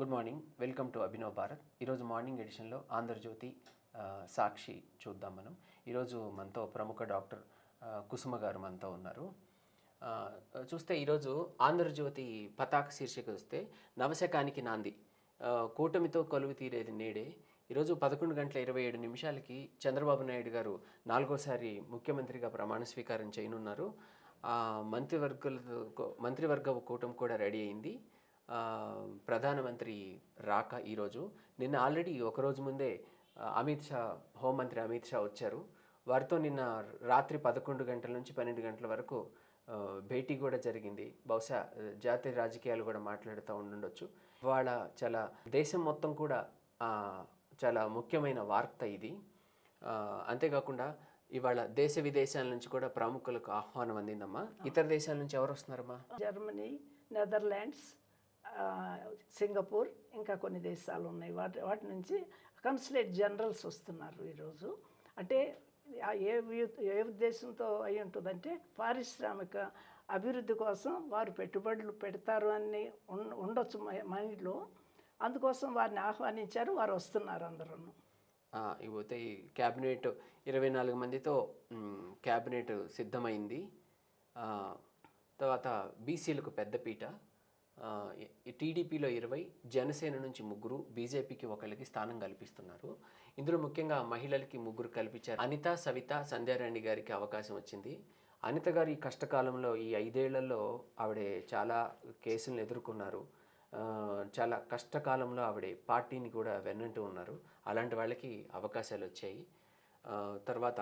Good morning, welcome to Abhinav Bharat. ఈరోజు morning ఎడిషన్లో Andhra Jyothi సాక్షి చూద్దాం. మనం ఈరోజు మనతో ప్రముఖ డాక్టర్ కుసుమ గారు మనతో ఉన్నారు. చూస్తే ఈరోజు ఆంధ్రజ్యోతి పతాక శీర్షిక వస్తే నవశకానికి నాంది, కూటమితో కొలువు తీరేది నేడే. ఈరోజు 11:27 చంద్రబాబు నాయుడు గారు 4వసారి ముఖ్యమంత్రిగా ప్రమాణ స్వీకారం చేయనున్నారు. మంత్రివర్గ కూటమి కూడా రెడీ అయింది. ప్రధానమంత్రి రాక ఈరోజు, నిన్న ఆల్రెడీ ఒకరోజు ముందే హోంమంత్రి అమిత్ షా వచ్చారు. వారితో నిన్న రాత్రి 11 గంటల నుంచి 12 గంటల వరకు భేటీ కూడా జరిగింది. బహుశా జాతీయ రాజకీయాలు కూడా మాట్లాడుతూ ఉండొచ్చు. ఇవాళ చాలా దేశం మొత్తం కూడా చాలా ముఖ్యమైన వార్త ఇది. అంతేకాకుండా ఇవాళ దేశ విదేశాల నుంచి కూడా ప్రముఖులకు ఆహ్వానం అందిందమ్మా. ఇతర దేశాల నుంచి ఎవరు వస్తున్నారమ్మా? జర్మనీ, నెదర్లాండ్స్, సింగపూర్, ఇంకా కొన్ని దేశాలు ఉన్నాయి. వాటి నుంచి కన్సులేట్ జనరల్స్ వస్తున్నారు ఈరోజు. అంటే ఏ ఉద్దేశంతో అయి ఉంటుందంటే పారిశ్రామిక అభివృద్ధి కోసం వారు పెట్టుబడులు పెడతారు అని ఉండొచ్చు మైండ్లో. అందుకోసం వారిని ఆహ్వానించారు, వారు వస్తున్నారు అందరూ. ఇకపోతే ఈ క్యాబినెట్ 24 మందితో క్యాబినెట్ సిద్ధమైంది. తర్వాత బీసీలకు పెద్దపీట, టీడీపీలో 20, జనసేన నుంచి 3, బీజేపీకి 1 స్థానం కల్పిస్తున్నారు. ఇందులో ముఖ్యంగా మహిళలకి 3 కల్పించారు. అనిత, సవిత, సంధ్యారాణి గారికి అవకాశం వచ్చింది. అనిత గారు ఈ కష్టకాలంలో, ఈ 5 ఏళ్లలో ఆవిడ చాలా కేసులను ఎదుర్కొన్నారు. చాలా కష్టకాలంలో ఆవిడ పార్టీని కూడా వెన్నంటూ ఉన్నారు. అలాంటి వాళ్ళకి అవకాశాలు వచ్చాయి. తర్వాత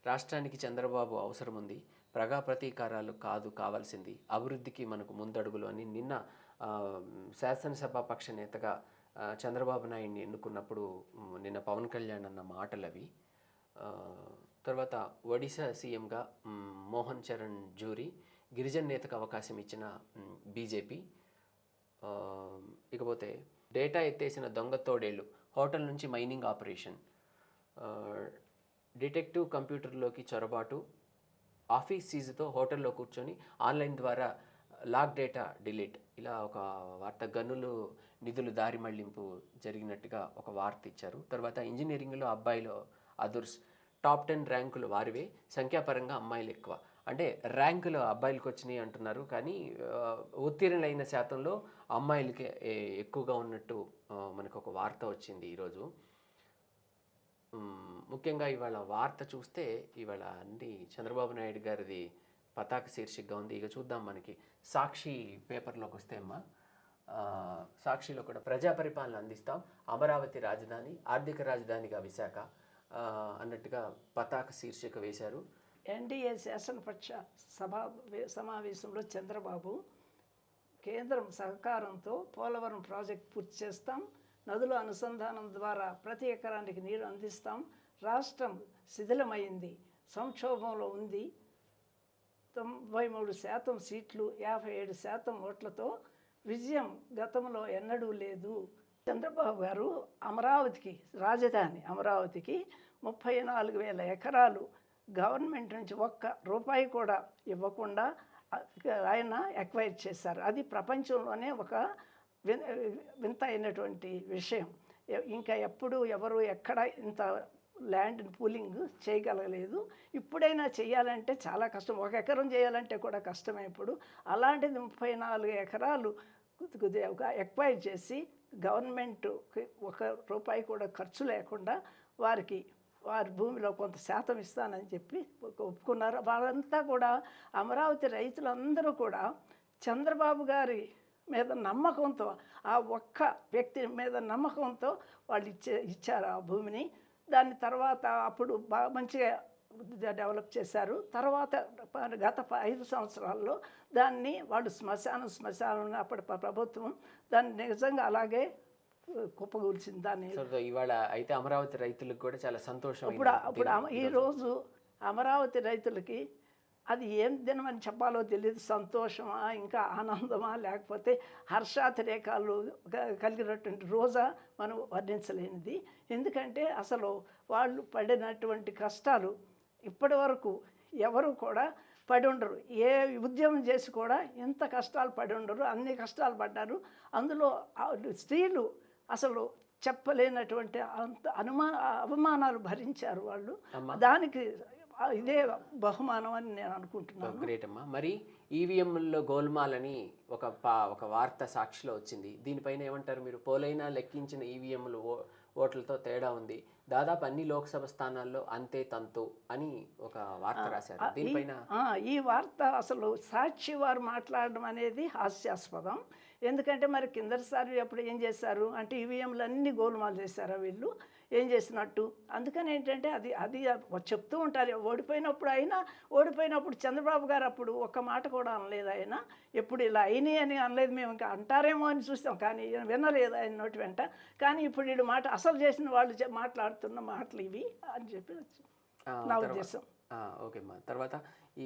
రాష్ట్రానికి చంద్రబాబు అవసరం ఉంది, ప్రజా ప్రతీకారాలు కాదు కావాల్సింది, అభివృద్ధికి మనకు ముందడుగులు అని నిన్న శాసనసభ పక్ష నేతగా చంద్రబాబు నాయుడిని ఎన్నుకున్నప్పుడు నిన్న పవన్ కళ్యాణ్ అన్న మాటలు అవి. తర్వాత ఒడిశా సీఎంగా మోహన్ చరణ్ జూరీ, గిరిజన నేతకు అవకాశం ఇచ్చిన బీజేపీ. ఇకపోతే డేటా ఎత్తేసిన దొంగ తోడేళ్ళు, హోటల్ నుంచి మైనింగ్ ఆపరేషన్, డిటెక్టివ్ కంప్యూటర్లోకి చొరబాటు, ఆఫీస్ సీజుతో హోటల్లో కూర్చొని ఆన్లైన్ ద్వారా లాగ్ డేటా డిలీట్. ఇలా ఒక వార్త. గనులు నిధులు దారి మళ్లింపు జరిగినట్టుగా ఒక వార్త ఇచ్చారు. తర్వాత ఇంజనీరింగ్లో అబ్బాయిలు అదుర్స్, టాప్ 10 ర్యాంకులు వారివే, సంఖ్యాపరంగా అమ్మాయిలు ఎక్కువ. అంటే ర్యాంకులు అబ్బాయిలకు వచ్చినాయి అంటున్నారు, కానీ ఉత్తీర్ణులైన శాతంలో అమ్మాయిలకి ఎక్కువగా ఉన్నట్టు మనకు ఒక వార్త వచ్చింది ఈరోజు. ముఖ్యంగా ఇవాళ వార్త చూస్తే ఇవాళ అన్ని చంద్రబాబు నాయుడు గారిది పతాక శీర్షికగా ఉంది. ఇక చూద్దాం మనకి సాక్షి పేపర్లోకి వస్తే అమ్మా, సాక్షిలో కూడా ప్రజా పరిపాలన అందిస్తాం, అమరావతి రాజధాని, ఆర్థిక రాజధానిగా విశాఖ అన్నట్టుగా పతాక శీర్షిక వేశారు. ఎన్డీఏ శాసనపక్ష సమావేశంలో చంద్రబాబు, కేంద్రం సహకారంతో పోలవరం ప్రాజెక్ట్ పూర్తి చేస్తాం, నదుల అనుసంధానం ద్వారా ప్రతి ఎకరానికి నీరు అందిస్తాం, రాష్ట్రం శిథిలమైంది, సంక్షోభంలో ఉంది, 93% సీట్లు 57% ఓట్లతో విజయం గతంలో ఎన్నడూ లేదు. చంద్రబాబు గారు అమరావతికి, రాజధాని అమరావతికి 34,000 ఎకరాలు గవర్నమెంట్ నుంచి ₹1 కూడా ఇవ్వకుండా ఆయన ఎక్వైర్ చేశారు. అది ప్రపంచంలోనే ఒక వింత అయినటువంటి విషయం. ఇంకా ఎప్పుడు ఎవరు ఎక్కడ ఇంత ల్యాండ్ పూలింగ్ చేయగలగలేదు. ఇప్పుడైనా చేయాలంటే చాలా కష్టం. 1 ఎకరం చేయాలంటే కూడా కష్టమే ఇప్పుడు. అలాంటిది 34 ఎకరాలు ఎక్వైర్ చేసి గవర్నమెంట్ ₹1 కూడా ఖర్చు లేకుండా వారి భూమిలో కొంత శాతం ఇస్తానని చెప్పి ఒప్పుకున్నారు. వాళ్ళంతా కూడా అమరావతి రైతులందరూ కూడా చంద్రబాబు గారి మీద నమ్మకంతో, ఆ ఒక్క వ్యక్తి మీద నమ్మకంతో వాళ్ళు ఇచ్చారు ఆ భూమిని. దాని తర్వాత అప్పుడు బాగా మంచిగా డెవలప్ చేశారు. తర్వాత గత 5 సంవత్సరాల్లో దాన్ని వాళ్ళు శ్మశానం అప్పటి ప్రభుత్వం దాన్ని నిజంగా అలాగే కుప్పగూల్చింది. దాన్ని ఇవాళ అయితే అమరావతి రైతులకు కూడా చాలా సంతోషం. ఇప్పుడు ఈరోజు అమరావతి రైతులకి అది ఏం దినమని చెప్పాలో తెలియదు. సంతోషమా, ఇంకా ఆనందమా, లేకపోతే హర్షాతిరేకాలు కలిగినటువంటి రోజా మనం వర్ణించలేనిది. ఎందుకంటే అసలు వాళ్ళు పడినటువంటి కష్టాలు ఇప్పటి వరకు ఎవరు కూడా పడి ఉండరు. ఏ ఉద్యమం చేసి కూడా ఎంత కష్టాలు పడి ఉండరు, అన్ని కష్టాలు పడ్డారు. అందులో స్త్రీలు అసలు చెప్పలేనటువంటి అంత అవమానాలు భరించారు వాళ్ళు. దానికి ఇదే బహుమానం అని నేను అనుకుంటున్నాను. గ్రేట్ అమ్మా. మరి ఈవీఎంలో గోల్మాల్ అని ఒక వార్త సాక్షిలో వచ్చింది. దీనిపైన ఏమంటారు మీరు? పోలైనా లెక్కించిన ఈవీఎంలు ఓట్లతో తేడా ఉంది, దాదాపు అన్ని లోక్సభ స్థానాల్లో అంతే తంతు అని ఒక వార్త రాశారు. దీనిపైన ఈ వార్త అసలు సాక్షి వారు మాట్లాడడం అనేది హాస్యాస్పదం. ఎందుకంటే మరి కిందసారి అప్పుడు ఏం చేశారు అంటే ఈవీఎంలు అన్ని గోల్మాల్ చేశారా వీళ్ళు, ఏం చేసినట్టు. అందుకని ఏంటంటే అది చెప్తూ ఉంటారు. ఓడిపోయినప్పుడు చంద్రబాబు గారు అప్పుడు ఒక్క మాట కూడా అనలేదు. ఆయన ఎప్పుడు ఇలా అయినాయి అని అనలేదు. మేము ఇంకా అంటారేమో అని చూస్తాం, కానీ వినలేదు ఆయన నోటి వెంట. కానీ ఇప్పుడు వీడు మాట అసలు చేసిన వాళ్ళు మాట్లాడుతున్న మాటలు ఇవి అని చెప్పి నా ఉద్దేశం. ఓకే అమ్మా. తర్వాత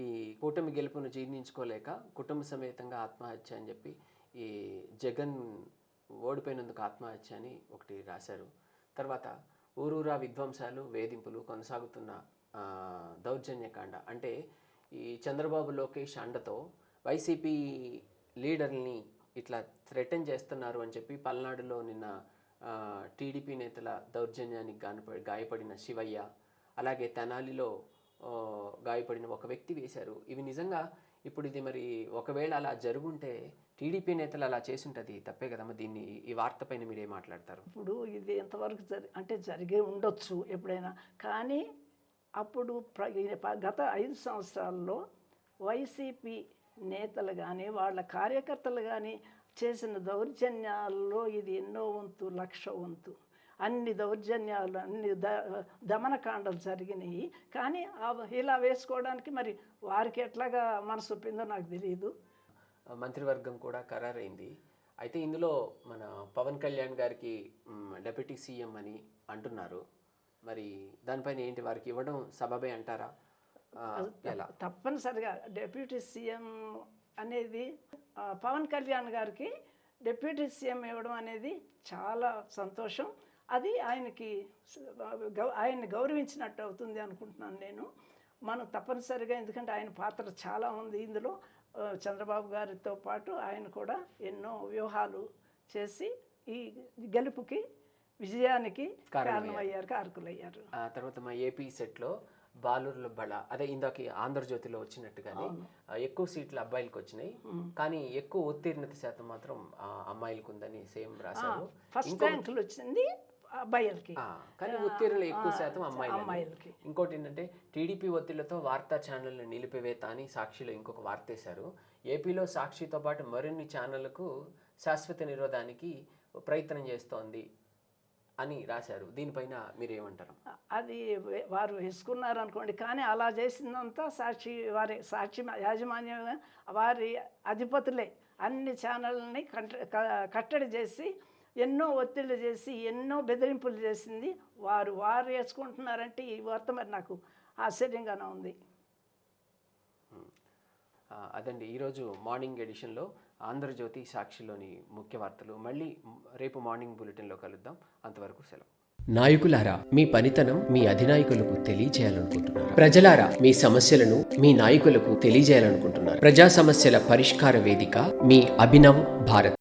ఈ కూటమి గెలుపును జీర్ణించుకోలేక కుటుంబ సమేతంగా ఆత్మహత్య అని చెప్పి ఈ జగన్ ఓడిపోయినందుకు ఆత్మహత్య అని ఒకటి రాశారు. తర్వాత ఊరూరా విధ్వంసాలు, వేధింపులు, కొనసాగుతున్న దౌర్జన్యకాండ. అంటే ఈ చంద్రబాబు లోకేష్ అండతో వైసీపీ లీడర్ని ఇట్లా థ్రెటన్ చేస్తున్నారు అని చెప్పి పల్నాడులో నిన్న టీడీపీ నేతల దౌర్జన్యానికి గాయపడిన శివయ్య, అలాగే తెనాలిలో గాయపడిన ఒక వ్యక్తి వేశారు. ఇవి నిజంగా ఇప్పుడు ఇది మరి ఒకవేళ అలా జరుగుంటే టీడీపీ నేతలు అలా చేసుంటుంది, తప్పే కదమ్మా. ఈ వార్త పైన మీరు ఏం మాట్లాడతారు? ఇప్పుడు ఇది ఎంతవరకు అంటే జరిగే ఉండొచ్చు ఎప్పుడైనా, కానీ అప్పుడు గత 5 సంవత్సరాల్లో వైసీపీ నేతలు కానీ వాళ్ళ కార్యకర్తలు కానీ చేసిన దౌర్జన్యాల్లో ఇది ఎన్నో వంతు, 1,00,000 వంతు. అన్ని దౌర్జన్యాలు, అన్ని దమనకాండలు జరిగినాయి. కానీ ఇలా వేసుకోవడానికి మరి వారికి ఎట్లాగా మనసు ఒప్పిందో నాకు తెలియదు. మంత్రివర్గం కూడా ఖరారైంది. అయితే ఇందులో మన పవన్ కళ్యాణ్ గారికి డిప్యూటీ సీఎం అని అంటున్నారు. మరి దానిపైన ఏంటి, వారికి ఇవ్వడం సబబే అంటారా? తప్పనిసరిగా డిప్యూటీ సీఎం అనేది పవన్ కళ్యాణ్ గారికి డిప్యూటీ సీఎం ఇవ్వడం అనేది చాలా సంతోషం. అది ఆయన్ని గౌరవించినట్టు అవుతుంది అనుకుంటున్నాను నేను. మనం తప్పనిసరిగా, ఎందుకంటే ఆయన పాత్ర చాలా ఉంది ఇందులో. చంద్రబాబు గారితో పాటు ఆయన కూడా ఎన్నో వ్యూహాలు చేసి ఈ గెలుపుకి, విజయానికి కారకులయ్యారు. ఆ తర్వాత మా ఏపీ సెట్లో బాలూరుల బళ, అదే ఇందాక ఆంధ్రజ్యోతిలో వచ్చినట్టుగానే ఎక్కువ సీట్లు అబ్బాయిలకు వచ్చినాయి, కానీ ఎక్కువ ఉత్తీర్ణత శాతం మాత్రం అమ్మాయిలకు ఉందని సేమ్ రాశారు. ఫస్ట్ ర్యాంకులు వచ్చింది అబ్బాయిలకి, కానీ ఉత్తీర్ణులు ఎక్కువ శాతం అమ్మాయిలకి. ఇంకోటి ఏంటంటే టీడీపీ ఒత్తిళ్లతో వార్తా ఛానళ్లను నిలిపివేత అని సాక్షిలో ఇంకొక వార్త వేశారు. ఏపీలో సాక్షితో పాటు మరిన్ని ఛానళ్లకు శాశ్వత నిరోధానికి ప్రయత్నం చేస్తోంది అని రాశారు. దీనిపైన మీరేమంటారు? అది వారు వేసుకున్నారు అనుకోండి, కానీ అలా చేసిందంతా సాక్షి యాజమాన్యం, వారి అధిపతులే అన్ని ఛానళ్ళని కట్టడి చేసి ఎన్నో ఒత్తిళ్ళు చేసి ఎన్నో బెదిరింపులు చేసింది. వారు వేసుకుంటున్నారంటే ఈ వార్త మరి నాకు ఆశ్చర్యంగానే ఉంది. అదండి ఈరోజు మార్నింగ్ ఎడిషన్లో ఆంధ్రజ్యోతి, సాక్షిలోని ముఖ్య వార్తలు. మళ్ళీ రేపు మార్నింగ్ బులెటిన్లో కలుద్దాం. అంతవరకు సెలవు. నాయకులారా, మీ పనితనం మీ అధినాయకులకు తెలియజేయాలనుకుంటున్నారు. ప్రజలారా, మీ సమస్యలను మీ నాయకులకు తెలియజేయాలనుకుంటున్నారు. ప్రజా సమస్యల పరిష్కార వేదిక మీ అభినవ్ భారత్.